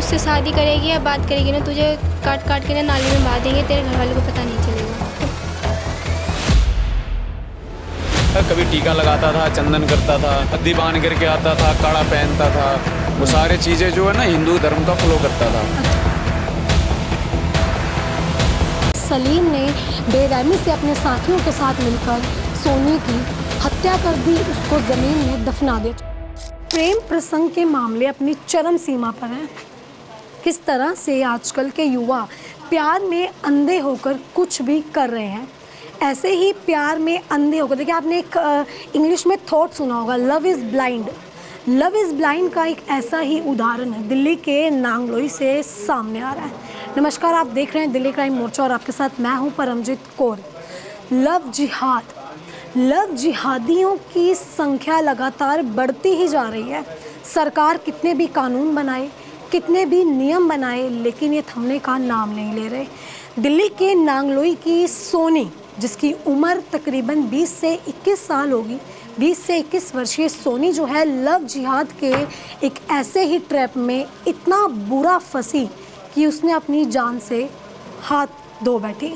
तुझसे शादी करेगी या बात करेगी ना, तुझे काट काट के ना नाली में बहा देंगे, तेरे घर वालों को पता नहीं चलेगा। कभी टीका लगाता था, चंदन करता था, हद्दी बांध करके आता था, कड़ा पहनता था। वो सारे चीज़ें जो है ना हिंदू धर्म का फॉलो करता था। सलीम ने बेरहमी से अपने साथियों के साथ मिलकर सोनी की हत्या कर दी, उसको ज़मीन में दफना दिया। प्रेम प्रसंग के मामले अपनी चरम सीमा पर हैं। किस तरह से आजकल के युवा प्यार में अंधे होकर कुछ भी कर रहे हैं, ऐसे ही प्यार में अंधे होकर, देखिए आपने एक इंग्लिश में थॉट सुना होगा, love is blind. Love is blind का एक ऐसा ही उदाहरण है, दिल्ली के नांगलोई से सामने आ रहा है। नमस्कार, आप देख रहे हैं दिल्ली क्राइम मोर्चा और आपके साथ मैं हूं परमजीत कौर। लव जिहादियों की संख्या लगातार बढ़ती ही जा रही है। सरकार कितने भी कानून बनाए, कितने भी नियम बनाए, लेकिन ये थमने का नाम नहीं ले रहे। दिल्ली के नांगलोई की सोनी, जिसकी उम्र तकरीबन 20 से 21 साल होगी, 20 से 21 वर्षीय सोनी जो है लव जिहाद के एक ऐसे ही ट्रैप में इतना बुरा फंसी कि उसने अपनी जान से हाथ धो बैठी।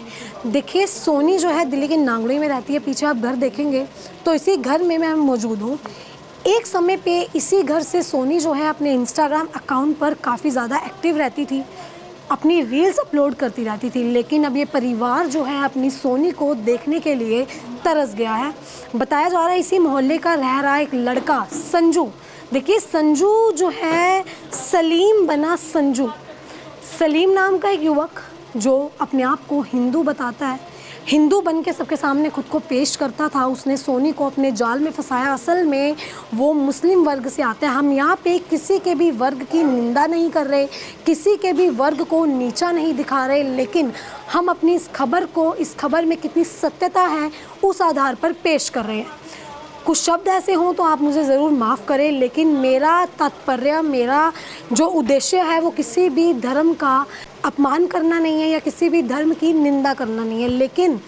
देखिए सोनी जो है दिल्ली के नांगलोई में रहती है, पीछे आप घर देखेंगे तो इसी घर में मैं मौजूद हूँ। एक समय पे इसी घर से सोनी जो है अपने इंस्टाग्राम अकाउंट पर काफ़ी ज़्यादा एक्टिव रहती थी, अपनी रील्स अपलोड करती रहती थी, लेकिन अब ये परिवार जो है अपनी सोनी को देखने के लिए तरस गया है। बताया जा रहा है इसी मोहल्ले का रह रहा एक लड़का संजू, देखिए संजू जो है सलीम बना संजू। सलीम नाम का एक युवक जो अपने आप को हिंदू बताता है, हिंदू बन के सबके सामने खुद को पेश करता था, उसने सोनी को अपने जाल में फंसाया। असल में वो मुस्लिम वर्ग से आता है। हम यहाँ पे किसी के भी वर्ग की निंदा नहीं कर रहे, किसी के भी वर्ग को नीचा नहीं दिखा रहे, लेकिन हम अपनी इस खबर में कितनी सत्यता है उस आधार पर पेश कर रहे हैं। कुछ शब्द ऐसे हों तो आप मुझे ज़रूर माफ़ करें, लेकिन मेरा तात्पर्य, मेरा जो उद्देश्य है वो किसी भी धर्म का अपमान करना नहीं है या किसी भी धर्म की निंदा करना नहीं है। लेकिन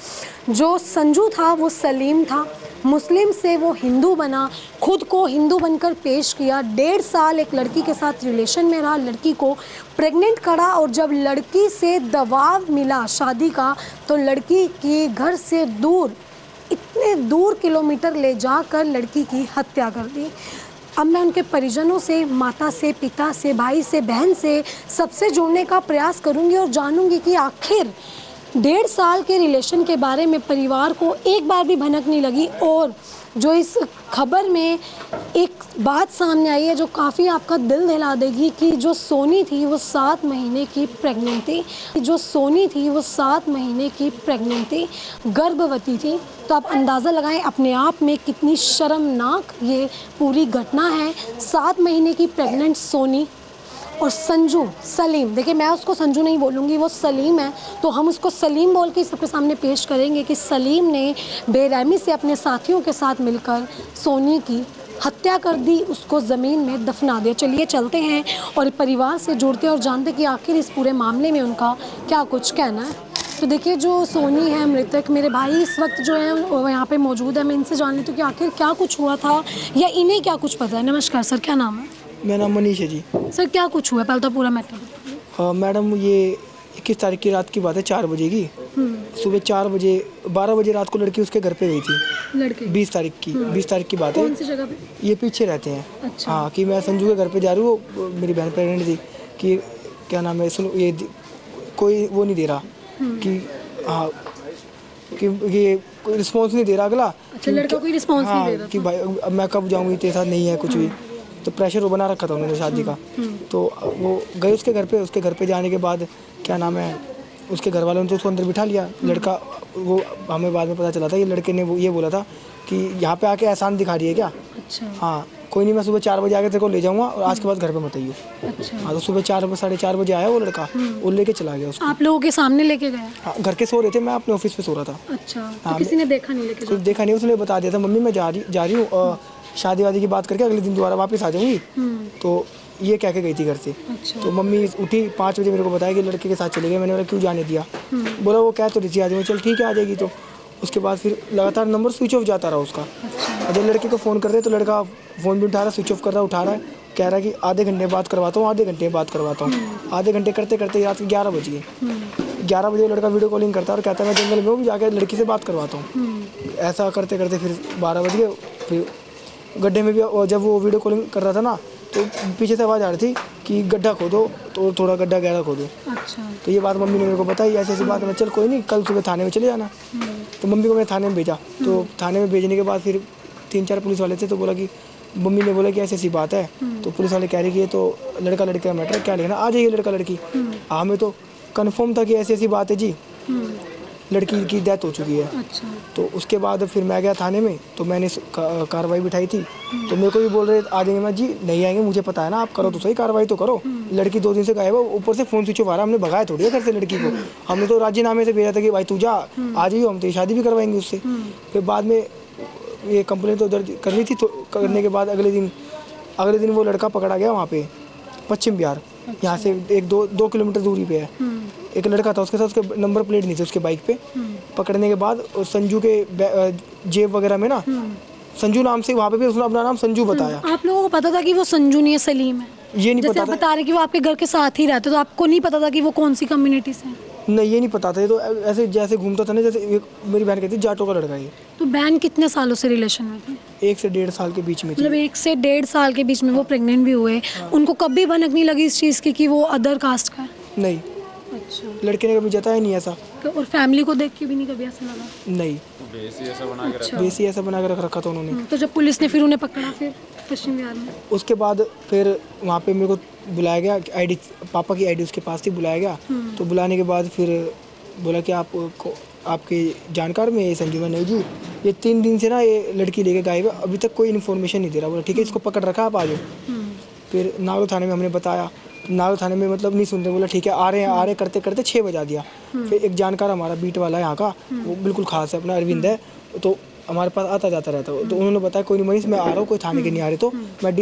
जो संजू था वो सलीम था, मुस्लिम से वो हिंदू बना, खुद को हिंदू बनकर पेश किया। 1.5 साल एक लड़की के साथ रिलेशन में रहा, लड़की को प्रेग्नेंट करा और जब लड़की से दबाव मिला शादी का तो लड़की के घर से दूर, इतने दूर किलोमीटर ले जाकर लड़की की हत्या कर दी। अब मैं उनके परिजनों से, माता से, पिता से, भाई से, बहन से, सबसे जुड़ने का प्रयास करूंगी और जानूंगी कि आखिर 1.5 साल के रिलेशन के बारे में परिवार को एक बार भी भनक नहीं लगी। और जो इस खबर में एक बात सामने आई है जो काफ़ी आपका दिल दहला देगी कि जो सोनी थी वो 7 महीने की प्रेग्नेंट थी, गर्भवती थी। तो आप अंदाज़ा लगाएं अपने आप में कितनी शर्मनाक ये पूरी घटना है। 7 महीने की प्रेग्नेंट सोनी और संजू, सलीम, देखिए मैं उसको संजू नहीं बोलूँगी, वो सलीम है, तो हम उसको सलीम बोल के सबके सामने पेश करेंगे कि सलीम ने बेरहमी से अपने साथियों के साथ मिलकर सोनी की हत्या कर दी, उसको ज़मीन में दफना दिया। चलिए चलते हैं और परिवार से जुड़ते हैं और जानते कि आखिर इस पूरे मामले में उनका क्या कुछ कहना है। तो देखिए जो सोनी है मृतक, मेरे भाई इस वक्त जो है वो यहाँ पे मौजूद है, मैं इनसे जान लेती हूँ कि आखिर क्या कुछ हुआ था या इन्हें क्या कुछ पता है। नमस्कार सर, क्या नाम है? मेरा नाम मनीष है जी। सर क्या कुछ हुआ, पहले तो पूरा मैटर। मैडम ये 21 तारीख की रात की बात है, 4 बजे की। सुबह 4 बजे, 12 बजे रात को लड़की उसके घर पे गई थी। लड़के 20 तारीख की बात है। कौन सी जगह पे? ये पीछे रहते हैं। अच्छा। हाँ, कि मैं संजू के घर पे जा रही हूँ, मेरी बहन प्रेगनेंट थी, कि क्या नाम है, सुनो ये कोई वो नहीं दे रहा कि हाँ कि ये कोई रिस्पॉन्स नहीं दे रहा अगला। अच्छा, लड़का कोई रिस्पॉन्स नहीं दे रहा कि भाई अब मैं कब जाऊँगी, तेरे साथ नहीं है कुछ भी। तो प्रेशर वो बना रखा था उन्होंने शादी का। तो वो गए उसके घर पे जाने के बाद क्या नाम है, उसके घर वालों ने तो उसको अंदर बिठा लिया। लड़का, वो हमें बाद में पता चला था, ये लड़के ने वो ये बोला था कि यहाँ पे आके एहसान दिखा रही है क्या। अच्छा। हाँ, कोई नहीं, मैं सुबह 4 बजे आके तेरे को ले जाऊँगा और आज के बाद घर पे मत आइयो। अच्छा। हाँ, तो सुबह 4-4:30 बजे आया वो लड़का, वो लेके चला गया उसको। आप लोगों के सामने लेके गया? हाँ, घर के सो रहे थे, मैं अपने ऑफिस पे सो रहा था। अच्छा। तो किसी ने देखा नहीं लेके? कुछ देखा नहीं, उसने बता दिया था मम्मी मैं जा रही हूँ और शादी वादी की बात करके अगले दिन दोबारा वापस आ जाऊँगी। तो ये कह के गई थी घर से। अच्छा। तो मम्मी उठी 5 बजे, मेरे को बताया कि लड़के के साथ चले गए। मैंने बोला क्यों जाने दिया? बोला वो कह तो रही थी आ जाऊँगी। चल ठीक है आ जाएगी। तो उसके बाद फिर लगातार नंबर स्विच ऑफ जाता रहा उसका। अच्छा। और जब लड़के को फ़ोन करते तो लड़का फ़ोन भी उठा रहा, स्विच ऑफ कर रहा, उठा रहा है कह रहा है कि आधे घंटे बाद करवाता हूँ, आधे घंटे में बात करवाता हूँ। आधे घंटे करते करते रात के 11 बज गए। 11 बजे लड़का वीडियो कॉलिंग करता है और कहता है मैं जंगल में हूँ, जाकर लड़की से बात करवाता हूँ। ऐसा करते करते फिर 12 बज गए। फिर गड्ढे में भी जब वो वीडियो कॉलिंग कर रहा था ना, तो पीछे से आवाज़ आ रही थी कि गड्ढा खोदो, तो थोड़ा गड्ढा गहरा खोदो। अच्छा। तो ये बात मम्मी ने मेरे को बताई, ऐसी ऐसी बात। मैं चल कोई नहीं, कल सुबह थाने में चले जाना। तो मम्मी को मैंने थाने में भेजा। तो थाने में भेजने के बाद फिर 3-4 पुलिस वाले थे, तो बोला कि मम्मी ने बोला कि ऐसी ऐसी बात है। तो पुलिस वाले कह रहे कि ये तो लड़का लड़की का मैटर, क्या लिखना, आ जाइए लड़का लड़की। हमें तो कन्फर्म था कि ऐसी ऐसी बात है जी, लड़की की डेथ हो चुकी है। अच्छा। तो उसके बाद फिर मैं गया थाने में, तो मैंने कार्रवाई बिठाई थी। तो मेरे को भी बोल रहे आ जाएंगे। मैं जी नहीं आएंगे, मुझे पता है ना, आप करो तो सही, कार्रवाई तो करो। लड़की 2 दिन से गायब है, ऊपर से फ़ोन स्विच ऑफ आ रहा है। हमने भगाया थोड़ी है घर से लड़की को, हमने तो राजीनामे से भेजा था कि भाई तू जा, आ जाइए, हम तो शादी भी करवाएंगे उससे। फिर बाद में ये कंप्लेंट तो दर्ज कर ली थी। तो करने के बाद अगले दिन वो लड़का पकड़ा गया वहाँ पे पश्चिम बिहार। यहाँ से 1-2 किलोमीटर दूरी पे है। एक लड़का था, उसके साथ उसके नंबर प्लेट नहीं थी उसके बाइक पे। पकड़ने के बाद संजू के जेब वगैरह में ना संजू नाम से, वहाँ पे भी उसने अपना नाम संजू बताया। आप लोगों को पता था कि वो संजू नहीं है, सलीम है? ये नहीं जैसे पता आप था। बता रहे कि वो आपके घर के साथ ही रहते, तो आपको नहीं पता था कि वो कौन सी कम्युनिटी से है? नहीं, ये नहीं पता था। ये तो ऐसे जैसे घूमता था ना, जैसे मेरी बहन कहती जाटो का लड़का है। तो बहन कितने सालों से रिलेशन में थी? 1 से 1.5 साल के बीच में थी। मतलब 1 से 1.5 साल के बीच में वो प्रेग्नेंट भी हुए। उनको कभी भनक नहीं लगी इस चीज़ की कि वो अदर कास्ट का है? नहीं, अच्छा। लड़के ने कभी जताया नहीं ऐसा। और फैमिली को देख के भी नहीं कभी ऐसा लगा? नहीं, बेसी ऐसा बना के अच्छा। देसी ऐसा बना के रखा था उन्होंने। तो जब पुलिस ने फिर उन्हें पकड़ा फिर पश्चिम बिहार में? उसके बाद फिर वहाँ पे मेरे को बुलाया गया, आईडी पापा की आईडी उसके पास थी, बुलाया गया। तो बुलाने के बाद फिर बोला कि आपके जानकार में संजू में नहीं जी, ये 3 दिन से ना ये लड़की लेके गायब है, अभी तक कोई इन्फॉर्मेशन नहीं दे रहा। बोला ठीक है, इसको पकड़ रखा, आप आ जाओ। फिर नागलो थाने में हमने बताया, नागलो थाने में मतलब नहीं सुनते। बोला ठीक है, आ रहे करते करते 6 बजा दिया। फिर एक जानकार हमारा बीट वाला है यहाँ का, वो बिल्कुल खास है, अपना अरविंद है, तो हमारे पास आता जाता रहता है। तो उन्होंने बताया कोई नहीं मनीष, मैं आ रहा हूँ, कोई थाने के नहीं आ रहे, तो मैं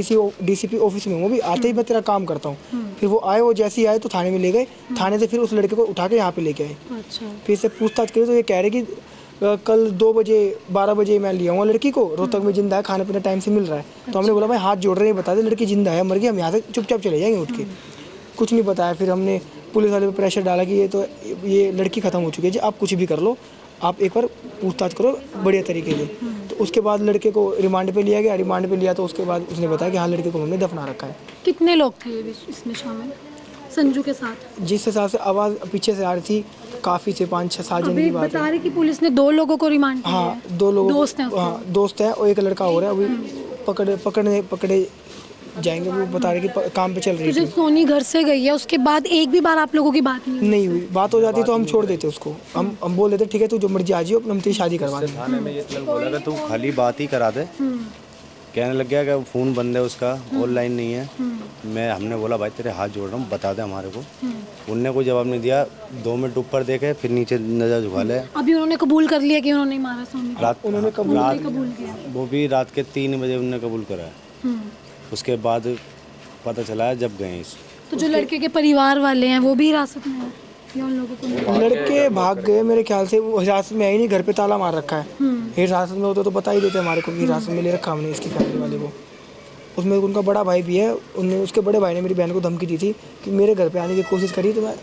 DCP ऑफिस में हूँ, भी आते ही मैं तेरा काम करता हूँ। फिर वो आए, वो जैसे ही आए तो थाने में ले गए। थाने से फिर उस लड़के को उठा के यहाँ पे लेके आए। अच्छा। फिर से पूछताछ करी तो ये कह रहे कि कल 2 बजे 12 बजे मैं लिया हूँ लड़की को, रोहतक में जिंदा है, खाने पीने टाइम से मिल रहा है। तो हमने बोला भाई हाथ जोड़ रहे हैं, बता दे लड़की जिंदा है, मर गई, हम यहाँ से चुपचाप चले जाएंगे उठ के। कुछ नहीं बताया। फिर हमने पुलिस वाले पे प्रेशर डाला कि ये लड़की ख़त्म हो चुकी है जी, आप कुछ भी कर लो, आप एक बार पूछताछ करो बढ़िया तरीके से। तो उसके बाद लड़के को रिमांड पे लिया गया। रिमांड पे लिया तो उसके बाद उसने बताया कि हाँ लड़के को हमने दफना रखा है। कितने लोग थे इसमें शामिल संजू के साथ? जिस हिसाब से आवाज़ पीछे से आ रही थी, काफ़ी से 5-6-7 जन अभी की बात बता है। रहे कि पुलिस ने 2 लोगों को रिमांड किया हाँ, है। 2 लोग दोस्त हैं उसके? हाँ, दोस्त है और एक लड़का हो रहा है, अभी पकड़े जाएंगे। वो बता रहे कि काम पे चल रही तो है। जब सोनी घर से गई है उसके बाद एक भी बार आप लोगों की बात नहीं हुई? नहीं हुई, बात हो जाती तो हम छोड़ देते उसको। हम बोल देते ठीक है तू जो मर्जी आ जाइयो, हम तेरी शादी करवा देंगे। थाने में ये बोला कि तू खाली बात ही करा दे। कहने लग गया कि फ़ोन बंद है उसका, ऑनलाइन नहीं है। हमने बोला भाई तेरे हाथ जोड़ रहा हूँ, बता दे हमारे को। उनने कोई जवाब नहीं दिया। 2 मिनट ऊपर देखे, फिर नीचे नज़र झुका ले। अभी उन्होंने कबूल कर लिया कि उन्होंने मारा सोनी को? उन्होंने कबूल किया। वो भी रात के 3 बजे उन्होंने कबूल करा है। उसके बाद पता चला है जब गए। तो जो लड़के के परिवार वाले हैं वो भी हिरासत में हैं या उन लोगों को नहीं? लड़के भाग गए मेरे ख्याल से। वो हिरासत में है ही नहीं, घर पे ताला मार रखा है। हिरासत में होता तो बता ही देते हमारे को कि हिरासत में ले रखा हमने इसकी फैमिली वाले को। उसमें उनका बड़ा भाई भी है, उनने उसके बड़े भाई ने मेरी बहन को धमकी दी थी कि मेरे घर पे आने की कोशिश करी तो मैं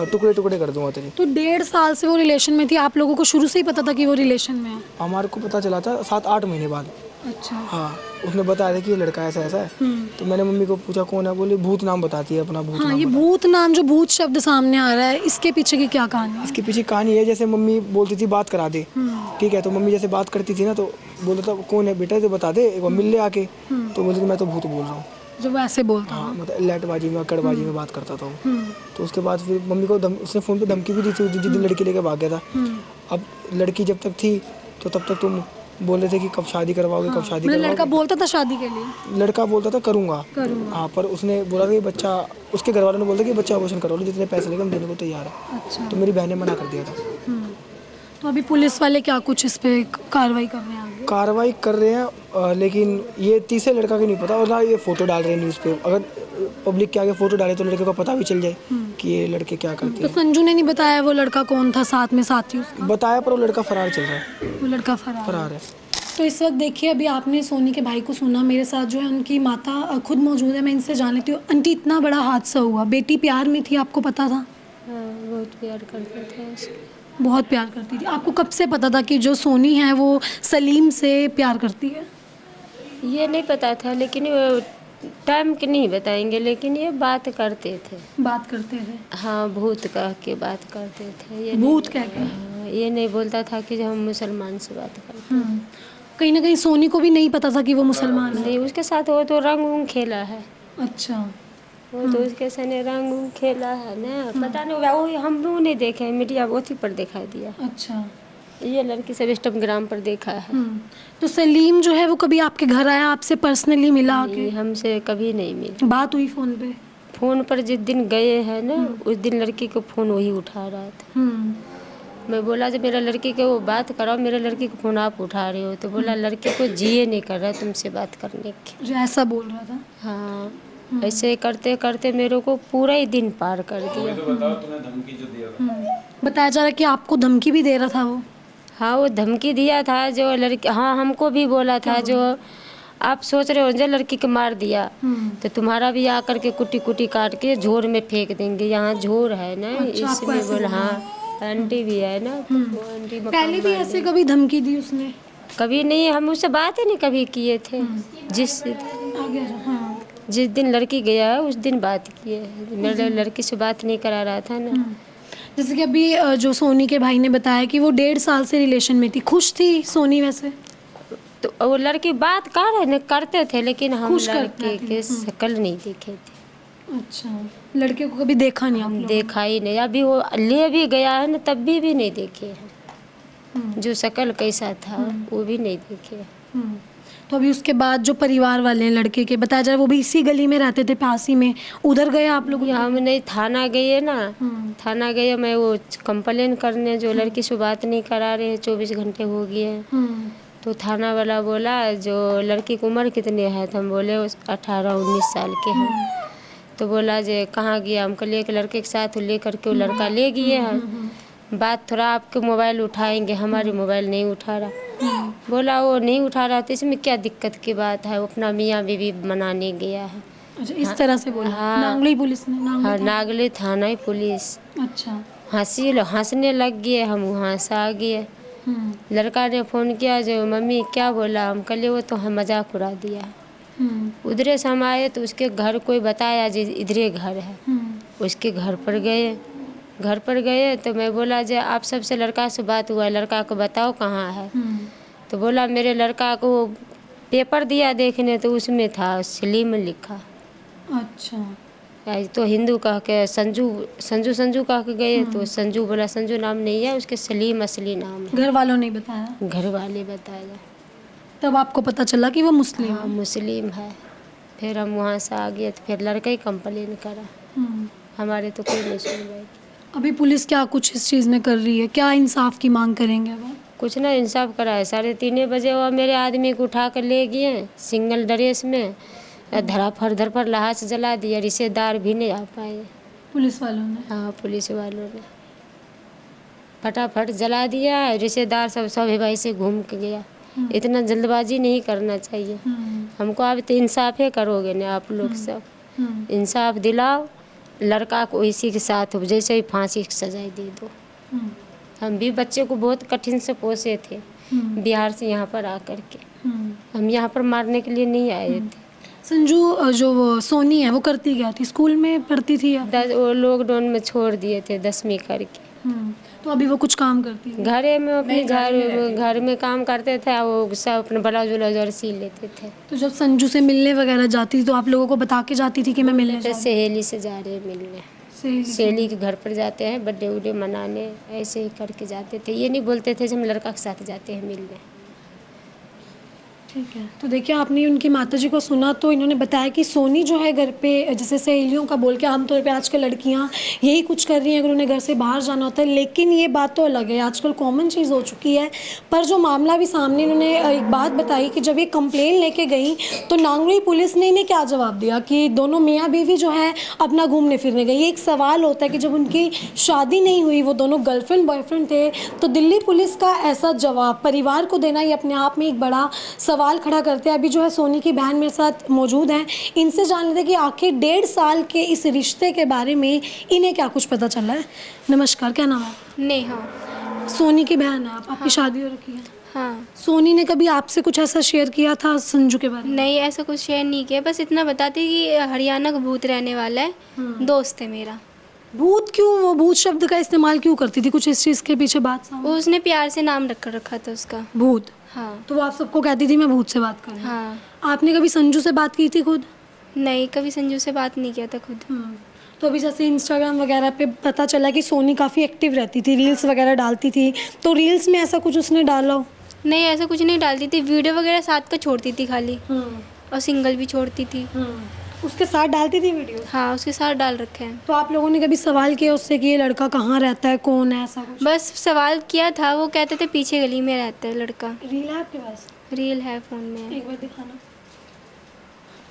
टुकड़े टुकड़े कर दूंगा तेरे। तो 1.5 साल से वो रिलेशन में थी, आप लोगों को शुरू से ही पता था कि वो रिलेशन में है? हमारे को पता चला था 7-8 महीने बाद। अच्छा। हाँ, उसने बताया था कि ये लड़का ऐसा ऐसा है। तो मैंने मम्मी को पूछा कौन है, बोली भूत नाम बताती है अपना, भूत हाँ, नाम ये भूत नाम, जो भूत शब्द सामने आ रहा है, इसके पीछे की क्या कहानी है? इसके पीछे कहानी है। जैसे मम्मी बोलती थी बात करा दे, ठीक है, तो मम्मी जैसे बात करती थी ना तो बोलता था कौन है बेटा, तो बता दे, एक बार मिल ले आके। तो बोलती थी मैं तो भूत बोल रहा हूँ। जो वैसे बोलता हाँ, मतलब लैटबाजी में अकड़बाजी में बात करता था वो। तो उसके बाद फिर मम्मी को उसने फ़ोन पे धमकी भी दी थी जिस दिन लड़की लेके भाग गया था। अब लड़की जब तक थी तो तब तक तुम बोल रहे थे कि कब शादी करवाओगे, कब शादी मतलब करवाओगे। लड़का बोलता था शादी के लिए? लड़का बोलता था करूँगा। हाँ, पर उसने बोला था कि बच्चा, उसके घर वालों ने बोला कि बच्चा ऑपरेशन करवा लो, जितने पैसे लगे हम देने को तैयार है। अच्छा। तो मेरी बहन ने मना कर दिया था। तो अभी पुलिस वाले क्या कुछ इस पे कार्रवाई कर रहे हैं आगे? कार्रवाई कर रहे हैं, लेकिन ये तीसरे लड़का की नहीं पता। और ना ये फ़ोटो डाल रहे हैं न्यूज़ पे, अगर पब्लिक के आगे फ़ोटो डाले तो लड़के को पता भी चल जाए कि ये लड़के क्या करते तो संजू ने नहीं बताया वो लड़का कौन था साथ में साथी उसका? हैं। बताया पर वो लड़का फरार चल रहा है। वो लड़का फरार फरार है। तो इस वक्त देखिए, अभी आपने सोनी के भाई को सुना, मेरे साथ जो है उनकी माता खुद मौजूद है, मैं इनसे जान लेती हूँ। आंटी, इतना बड़ा हादसा हुआ, बेटी प्यार में थी, आपको पता था? हाँ, बहुत प्यार करते थे उसको। बहुत प्यार करती थी। आपको कब से पता था कि जो सोनी है वो सलीम से प्यार करती है? ये नहीं पता था, लेकिन वो टाइम के नहीं बताएंगे, लेकिन ये बात करते थे। बात करते थे? हाँ, भूत कह के बात करते थे। ये भूत कह के? हाँ, ये नहीं बोलता था कि हम मुसलमान से बात करते हैं। कहीं ना कहीं सोनी को भी नहीं पता था कि वो मुसलमान है? नहीं, उसके साथ वो तो रंग उंग खेला है। अच्छा। वो तो उसके सने रंग उंग खेला है ना, पता नहीं, वो हम लोग नहीं देखे, मीडिया उसी पर दिखा दिया। अच्छा। ये लड़की सब इंस्टाग्राम पर देखा है। तो सलीम जो है वो कभी आपके घर आया, आपसे पर्सनली मिला आके? नहीं, हमसे कभी नहीं मिली। बात हुई फ़ोन पे? फ़ोन पर जिस दिन गए हैं ना, उस दिन लड़की को फ़ोन वही उठा रहा था। मैं बोला जब मेरा लड़की के वो बात कराओ, मेरे लड़की को फ़ोन आप उठा रहे हो, तो बोला लड़की को जिए नहीं कर रहा तुमसे बात करने की। जो ऐसा बोल रहा था? हाँ, ऐसे करते करते मेरे को पूरा ही दिन पार कर दिया। बताया जा रहा है कि आपको धमकी भी दे रहा था वो? हाँ, वो धमकी दिया था जो लड़की, हाँ हमको भी बोला था, जो आप सोच रहे हो जो लड़की को मार दिया तो तुम्हारा भी आकर के कुटी कुटी काट के झोर में फेंक देंगे, यहाँ झोर है ना। अच्छा, आपको इसमें ऐसे बोला बोला? हाँ, आंटी भी है ना, तो वो आंटी मकान पहले भी मार ऐसे देंगे। कभी धमकी दी उसने? कभी नहीं, हम उससे बात ही नहीं कभी किए थे। आगे हाँ। जिस दिन लड़की गया है उस दिन बात किए है, मेरे लड़की से बात नहीं करा रहा था ना। जैसे कि अभी जो सोनी के भाई ने बताया कि वो 1.5 साल से रिलेशन में थी, खुश थी सोनी वैसे? तो वो लड़की बात करते थे, लेकिन हम खुश करते लड़के थे। के शक्ल नहीं देखे थे। अच्छा, लड़के को कभी देखा नहीं आप लोगों ने? देखा ही नहीं, अभी वो ले भी गया है ना, तब भी नहीं देखे हैं। जो शक्ल कैसा था वो भी नहीं देखे हैं। तो अभी उसके बाद जो परिवार वाले हैं लड़के के, बताया जाए वो भी इसी गली में रहते थे, पास ही में, उधर गए आप लोग? हम नहीं, थाना गए ना, थाना गए, मैं वो कंप्लेन करने, जो लड़की से बात नहीं करा रहे 24 घंटे हो गए हैं। तो थाना वाला बोला जो लड़की की उम्र कितनी है, तो हम बोले 18-19 साल के हैं। तो बोला जे कहाँ गया, हम कल एक लड़के के साथ ले करके वो लड़का ले गए हैं, बात थोड़ा आपके मोबाइल उठाएंगे, हमारे मोबाइल नहीं उठा रहा। बोला वो नहीं उठा रहा, तो इसमें क्या दिक्कत की बात है, वो अपना मियाँ बीवी मनाने गया है। अच्छा, इस तरह से बोला? हाँ। नांगलोई पुलिस ने? हाँ, नागले थाना ही पुलिस। अच्छा। हंसने लग गए, हम वहाँ से आ गए। लड़का ने फ़ोन किया जो मम्मी क्या बोला, हम कल वो तो हम मजाक उड़ा दिया। उधरे से हम आए तो उसके घर कोई बताया जी इधरे घर है, उसके घर पर गए। घर पर गए तो मैं बोला जो आप सबसे लड़का से बात हुआ, लड़का को बताओ कहाँ है। तो बोला मेरे लड़का को पेपर दिया देखने, तो उसमें था सलीम लिखा। अच्छा। तो हिंदू कह के संजू संजू संजू कह के गए, तो संजू बोला संजू नाम नहीं है, उसके सलीम असली नाम है। घर वालों ने बताया? घर वाले बताया। तब आपको पता चला कि वो मुस्लिम हाँ, मुस्लिम है। फिर हम वहाँ से आ गए, तो फिर लड़का ही कंप्लेन करा, हमारे तो कोई नहीं सुन रही। अभी पुलिस क्या कुछ इस चीज़ में कर रही है? क्या इंसाफ की मांग करेंगे अब? कुछ ना इंसाफ करा है। 3:30 बजे वो मेरे आदमी को उठा कर ले गए सिंगल ड्रेस में, धर पर लाश जला दिया, रिश्तेदार भी नहीं आ पाए। पुलिस वालों ने? हाँ, पुलिस वालों ने फटाफट जला दिया, रिश्तेदार सब भाई से घूम के गया। इतना जल्दबाजी नहीं करना चाहिए हमको। अब तो इंसाफ ही करोगे ना आप लोग सब, इंसाफ दिलाओ, लड़का को इसी के साथ हो, जैसे ही फांसी की सजाए दे दो। हम भी बच्चे को बहुत कठिन से पोसे थे बिहार से यहाँ पर आकर के, हम यहाँ पर मारने के लिए नहीं आए थे। संजू जो वो सोनी है वो करती क्या थी, स्कूल में पढ़ती थी या? वो लॉकडाउन में छोड़ दिए थे 10वीं करके। तो अभी वो कुछ काम करती है? घरे में अपने घर में काम करते थे, वो सब अपने ब्लाउज व्लाउज सी लेते थे। तो जब संजू से मिलने वगैरह जाती थी तो आप लोगों को बता के जाती थी कि मैं मिलने जा रही सहेली से जा रहे मिलने, हूं? सहेली के घर पर जाते हैं, बर्थडे उडे मनाने, ऐसे ही करके जाते थे। ये नहीं बोलते थे कि हम लड़का के साथ जाते हैं मिलने। ठीक है। तो देखिए आपने उनकी माताजी को सुना तो इन्होंने बताया कि सोनी जो है घर पे जैसे सहेलियों का बोल के आमतौर पे आजकल लड़कियां यही कुछ कर रही हैं अगर उन्हें घर से बाहर जाना होता है, लेकिन ये बात तो अलग है, आजकल कॉमन चीज़ हो चुकी है। पर जो मामला भी सामने इन्होंने एक बात बताई कि जब ये कंप्लेन लेके गई तो नांगलोई पुलिस ने इन्हें क्या जवाब दिया कि दोनों मियाँ बीवी जो है अपना घूमने फिरने गई। ये एक सवाल होता है कि जब उनकी शादी नहीं हुई, वो दोनों गर्लफ्रेंड बॉयफ्रेंड थे, तो दिल्ली पुलिस का ऐसा जवाब परिवार को देना ये अपने आप में एक बड़ा सवाल खड़ा करते हैं। अभी जो है सोनी की बहन मेरे साथ मौजूद हैं, इनसे जान लेते हैं कि आखिर 1.5 साल के इस रिश्ते के बारे में इन्हें क्या कुछ पता चला है। नमस्कार, क्या नाम है? नेहा। सोनी की बहन है आप, आपकी शादी हो रखी है? हाँ। सोनी ने कभी आपसे कुछ ऐसा शेयर किया था संजू के बारे में? नहीं, ऐसा कुछ शेयर नहीं किया, बस इतना बताती कि हरियाणा का भूत रहने वाला है, दोस्त है मेरा। भूत क्यों, वो भूत शब्द का इस्तेमाल क्यों करती थी? कुछ इस चीज़ के पीछे बात सामने? वो उसने प्यार से नाम रखा था उसका, भूत। हाँ। तो वो आप सबको कहती थी मैं भूत से बात कर रही हूँ। हाँ। आपने कभी संजू से बात की थी खुद? नहीं, कभी संजू से बात नहीं किया था खुद। तो अभी जैसे इंस्टाग्राम वगैरह पे पता चला कि सोनी काफ़ी एक्टिव रहती थी, रील्स वगैरह डालती थी, तो रील्स में ऐसा कुछ उसने डाला हो? नहीं, ऐसा कुछ नहीं डालती थी, वीडियो वगैरह साथ का छोड़ती थी खाली, और सिंगल भी छोड़ती थी। उसके साथ डालती थी वीडियो? हाँ, उसके साथ डाल रखे हैं। तो आप लोगों ने कभी सवाल किया उससे कि ये लड़का कहाँ रहता है, कौन है, ऐसा कुछ? बस सवाल किया था, वो कहते थे पीछे गली में रहता है लड़का। रील है आपके पास? रील है फ़ोन में। एक बार दिखाना।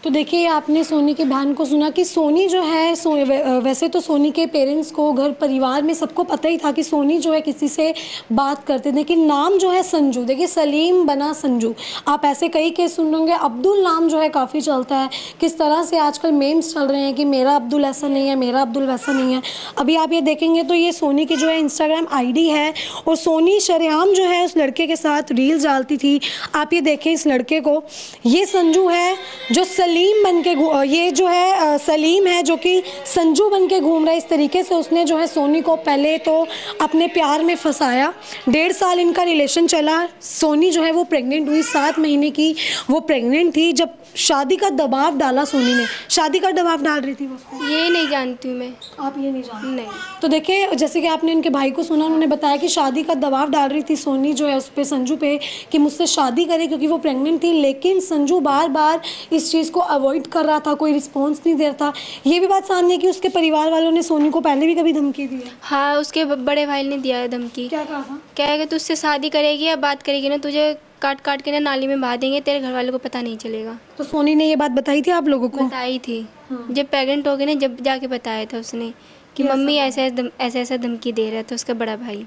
तो देखिए आपने सोनी की बहन को सुना कि सोनी जो है वैसे तो सोनी के पेरेंट्स को, घर परिवार में सबको पता ही था कि सोनी जो है किसी से बात करते थे, लेकिन नाम जो है संजू, देखिए सलीम बना संजू। आप ऐसे कई केस सुन होंगे, अब्दुल नाम जो है काफ़ी चलता है, किस तरह से आजकल मेम्स चल रहे हैं कि मेरा अब्दुल ऐसा नहीं है, मेरा अब्दुल वैसा नहीं है। अभी आप ये देखेंगे तो ये सोनी की जो है इंस्टाग्राम आईडी है, और सोनी शरेआम जो है उस लड़के के साथ रील्स डालती थी। आप ये देखें इस लड़के को, ये संजू है जो सलीम बन के ये जो है सलीम है जो कि संजू बन के घूम रहा है। इस तरीके से उसने जो है सोनी को पहले तो अपने प्यार में फंसाया। 1.5 साल इनका रिलेशन चला। सोनी जो है वो प्रेग्नेंट हुई, 7 महीने की वो प्रेग्नेंट थी जब शादी का दबाव डाला सोनी ने। शादी का दबाव डाल रही थी वो? ये नहीं जानती हूँ मैं। आप ये नहीं जानती? नहीं। तो देखिए जैसे कि आपने उनके भाई को सुना, उन्होंने बताया कि शादी का दबाव डाल रही थी सोनी जो है उस पर, संजू पे, कि मुझसे शादी करे क्योंकि वो प्रेग्नेंट थी, लेकिन संजू बार बार इस चीज़ को अवॉइड कर रहा था, कोई रिस्पॉन्स नहीं दे रहा था। ये भी बात सामने कि उसके परिवार वालों ने सोनी को पहले भी कभी धमकी दी है? हाँ, उसके बड़े भाई ने दिया है धमकी। क्या कहा था? क्या है कि तुझसे शादी करेगी या बात करेगी ना, तुझे काट काट के ना नाली में बहा देंगे, तेरे घर वालों को पता नहीं चलेगा। तो सोनी ने ये बात बताई थी आप लोगों को? बताई थी, जब प्रेग्नेंट हो गई ना, जब जाके बताया था उसने कि मम्मी ऐसा धमकी दे रहा था उसका बड़ा भाई।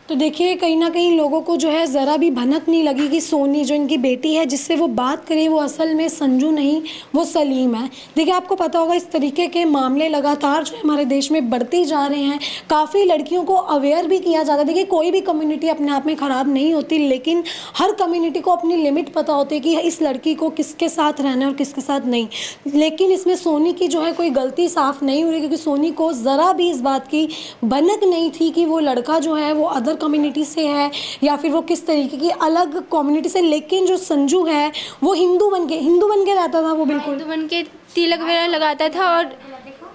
तो देखिए कहीं ना कहीं लोगों को जो है ज़रा भी भनक नहीं लगी कि सोनी जो इनकी बेटी है जिससे वो बात करे वो असल में संजू नहीं, वो सलीम है। देखिए आपको पता होगा इस तरीके के मामले लगातार जो हमारे देश में बढ़ते ही जा रहे हैं। काफ़ी लड़कियों को अवेयर भी किया जाता है। देखिए कोई भी कम्युनिटी अपने आप में ख़राब नहीं होती, लेकिन हर कम्युनिटी को अपनी लिमिट पता होती है कि इस लड़की को किसके साथ रहना है और किसके साथ नहीं। लेकिन इसमें सोनी की जो है कोई गलती साफ नहीं हो रही, क्योंकि सोनी को ज़रा भी इस बात की भनक नहीं थी कि वो लड़का जो है वो अदर कम्युनिटी से है या फिर वो किस तरीके की अलग कम्युनिटी से। लेकिन जो संजू है वो हिंदू बन के रहता था। वो बिल्कुल हिंदू बन के तिलक वगैरह लगाता था, और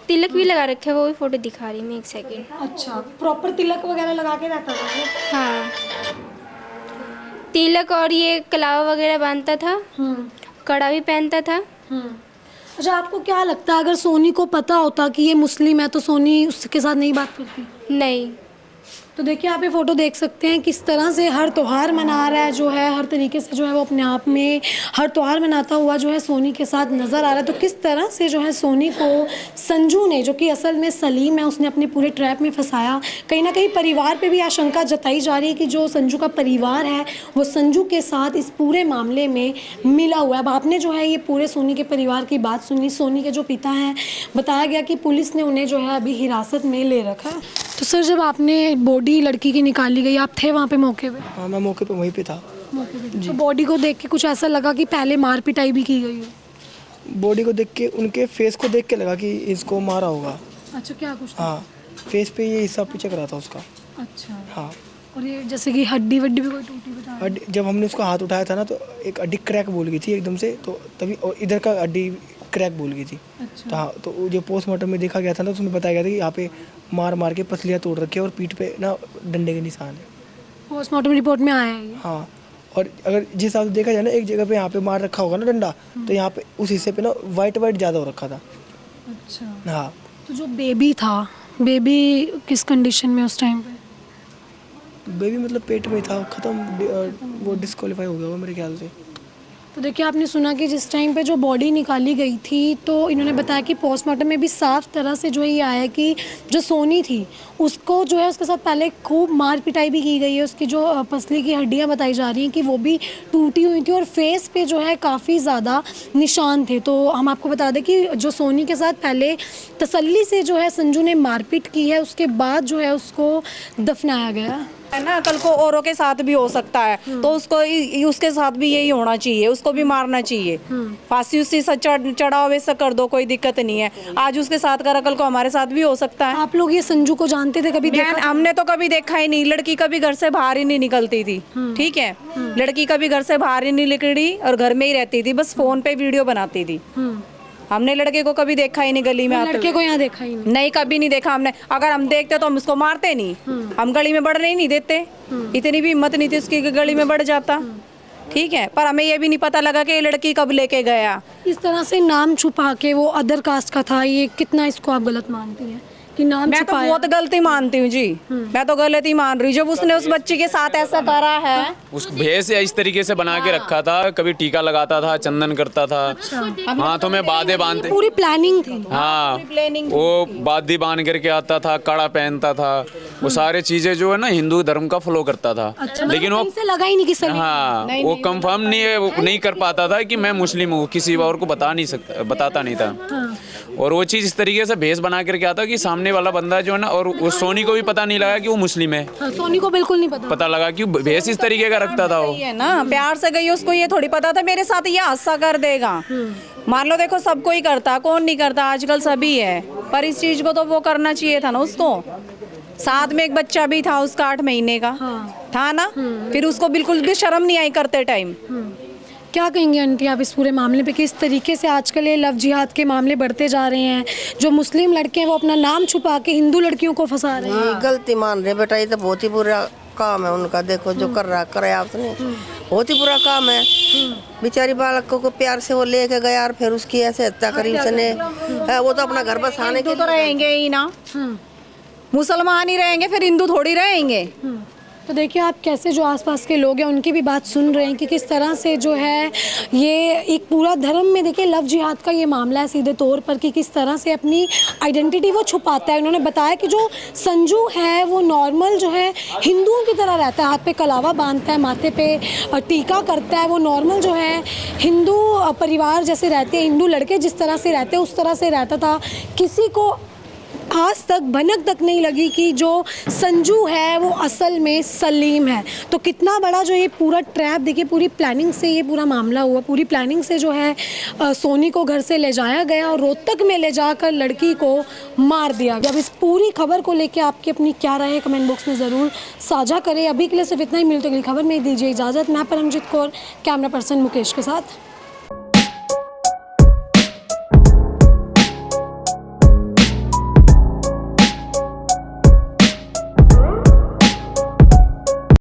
तिलक भी लगा रखे, वो भी फोटो दिखा रही मैं, एक सेकेंड। अच्छा, प्रॉपर तिलक वगैरह लगा के रहता था वो? हाँ, तिलक और ये कलावा वगैरह बांधता था, कड़ा भी पहनता था। अच्छा, आपको क्या लगता है अगर सोनी को पता होता कि ये मुस्लिम है तो सोनी उसके साथ नहीं बात करती? नहीं। तो देखिए आप ये फ़ोटो देख सकते हैं किस तरह से हर त्यौहार मना रहा है, जो है हर तरीके से जो है वो अपने आप में हर त्यौहार मनाता हुआ जो है सोनी के साथ नज़र आ रहा है। तो किस तरह से जो है सोनी को संजू ने, जो कि असल में सलीम है, उसने अपने पूरे ट्रैप में फंसाया। कहीं ना कहीं परिवार पे भी आशंका जताई जा रही है कि जो संजू का परिवार है वो संजू के साथ इस पूरे मामले में मिला हुआ है। अब आपने जो है ये पूरे सोनी के परिवार की बात सुनी। सोनी के जो पिता हैं, बताया गया कि पुलिस ने उन्हें जो है अभी हिरासत में ले रखा है। तो सर जब आपने बॉडी लड़की की निकाली गई, आप थे वहाँ पे मौके पे? हाँ, मैं मौके पे वहीं पे था। तो बॉडी को देख के कुछ ऐसा लगा कि पहले मार पिटाई भी की गई हो? बॉडी को देख के, उनके फेस को देख के लगा कि इसको मारा होगा। अच्छा, क्या कुछ था? हाँ, फेस पे ये हिस्सा पिचक रहा था उसका। अच्छा। हाँ, और ये जैसे कि हड्डी वड्डी भी कोई टूटी बता रहे हैं? जब हमने उसका हाथ उठाया था ना तो एक हड्डी क्रैक बोल गई थी एकदम से, तो तभी और इधर का हड्डी क्रैक बोल गई थी। अच्छा। तो हाँ, तो वो जो पोस्टमार्टम में देखा गया था ना, उसमें बताया गया था कि यहाँ पे मार मार के पसलियाँ तोड़ रखी है और पीठ पे ना डंडे के निशान है। पोस्टमार्टम रिपोर्ट में आया है ये? हाँ, और अगर जिस हिसाब से देखा जाए ना, एक जगह पे यहाँ पे मार रखा होगा ना डंडा, तो यहाँ पे उस हिस्से पे ना वाइट ज़्यादा हो रखा था। अच्छा, हाँ, तो जो बेबी था, बेबी किस कंडीशन में उस टाइम पे? बेबी मतलब पेट में था, ख़त्म, वो डिस्क्वालीफाई हो गया होगा मेरे ख्याल से। तो देखिए, आपने सुना कि जिस टाइम पे जो बॉडी निकाली गई थी, तो इन्होंने बताया कि पोस्टमार्टम में भी साफ तरह से जो है ये आया कि जो सोनी थी उसको जो है उसके साथ पहले खूब मार पिटाई भी की गई है। उसकी जो पसली की हड्डियां बताई जा रही हैं कि वो भी टूटी हुई थी और फेस पे जो है काफ़ी ज़्यादा निशान थे। तो हम आपको बता दें कि जो सोनी के साथ पहले तसल्ली से जो है संजू ने मारपीट की है, उसके बाद जो है उसको दफनाया गया है ना। कल को औरों के साथ भी हो सकता है, तो उसको उसके साथ भी यही होना चाहिए, उसको भी मारना चाहिए। फांसी उसी से चढ़ाओ वैसे कर दो, कोई दिक्कत नहीं है। आज उसके साथ करा, कल को हमारे साथ भी हो सकता है। आप लोग ये संजू को जानते थे? कभी देखा? हमने तो कभी देखा ही नहीं। लड़की कभी घर से बाहर ही नहीं निकलती थी, ठीक है। लड़की कभी घर से बाहर ही नहीं निकली और घर में ही रहती थी, बस फोन पे वीडियो बनाती थी। हमने लड़के को कभी देखा ही नहीं गली में आते। लड़के को यहाँ देखा ही नहीं? नहीं, कभी नहीं देखा हमने। अगर हम देखते तो हम उसको मारते नहीं, हम गली में बढ़ने ही नहीं देते। इतनी भी हिम्मत नहीं थी उसकी कि गली में बढ़ जाता, ठीक है। पर हमें ये भी नहीं पता लगा कि ये लड़की कब लेके गया। इस तरह से नाम छुपा के वो अदर कास्ट का था, ये कितना इसको आप गलत मानती हैं कि नाम मैं तो छुपाया? बहुत गलती मानती हूँ जी, मैं तो गलती मान रही। जब उसने उस बच्ची के साथ ऐसा करा है, उस भेस इस तरीके से बना के रखा था, कभी टीका लगाता था, चंदन करता था, हाथों में बाधे बांधते, पूरी प्लानिंग थी। हाँ, वो बादी बांध करके आता था, कड़ा पहनता था, वो सारे चीजें जो है ना हिंदू धर्म का फॉलो करता था। लेकिन वो कहीं से लगा ही नहीं किसी ने। हाँ, वो कंफर्म नहीं कर पाता था कि मैं मुस्लिम हूँ, किसी और को बताता नहीं था। और वो चीज इस तरीके से भेस बना करके आता कि सामने वाला बंदा जो है ना, और वो सोनी को भी पता नहीं लगा कि वो मुस्लिम है। हाँ, सोनी को बिल्कुल नहीं पता लगा कि भेस इस तरीके का रखता था वो। है ना, प्यार से गई, उसको ये थोड़ी पता था मेरे साथ ये हादसा कर देगा। मान लो देखो, सब कोई करता, कौन नहीं करता, आजकल सभी है। पर इस चीज को तो वो करना चाहिए था ना उसको। साथ में एक बच्चा भी था उसका 8 महीने का, था ना। फिर उसको बिल्कुल भी शर्म नहीं आई करते टाइम। क्या कहेंगे आंटी आप इस पूरे मामले पे, किस तरीके से आजकल ये लव जिहाद के मामले बढ़ते जा रहे हैं? जो मुस्लिम लड़के हैं वो अपना नाम छुपा के हिंदू लड़कियों को फंसा रहे हैं। गलती मान रहे बेटा, ये तो बहुत ही बुरा काम है उनका। देखो जो कर आपने, बहुत ही बुरा काम है। बेचारी बालक को प्यार से वो लेके गया और फिर उसकी ऐसे हत्या करी उसने। वो तो अपना घर बसाने के तो रहेंगे ही ना, मुसलमान ही रहेंगे, फिर हिंदू थोड़ी रहेंगे। तो देखिए आप कैसे जो आसपास के लोग हैं उनकी भी बात सुन रहे हैं कि किस तरह से जो है ये एक पूरा धर्म में देखिए लव जिहाद का ये मामला है सीधे तौर पर, कि किस तरह से अपनी आइडेंटिटी वो छुपाता है। उन्होंने बताया कि जो संजू है वो नॉर्मल जो है हिंदुओं की तरह रहता है, हाथ पे कलावा बांधता है, माथे पे टीका करता है। वो नॉर्मल जो है हिंदू परिवार जैसे रहते हैं, हिंदू लड़के जिस तरह से रहते हैं उस तरह से रहता था। किसी को आज तक भनक तक नहीं लगी कि जो संजू है वो असल में सलीम है। तो कितना बड़ा जो ये पूरा ट्रैप देखिए, पूरी प्लानिंग से ये पूरा मामला हुआ। पूरी प्लानिंग से जो है सोनी को घर से ले जाया गया और रोहतक में ले जाकर लड़की को मार दिया गया। अब इस पूरी खबर को लेकर आपकी अपनी क्या राय है कमेंट बॉक्स में ज़रूर साझा करें। अभी के लिए सिर्फ इतना ही, मिलते अगली खबर में दीजिए इजाज़त। मैं परमजीत कौर, कैमरा पर्सन मुकेश के साथ।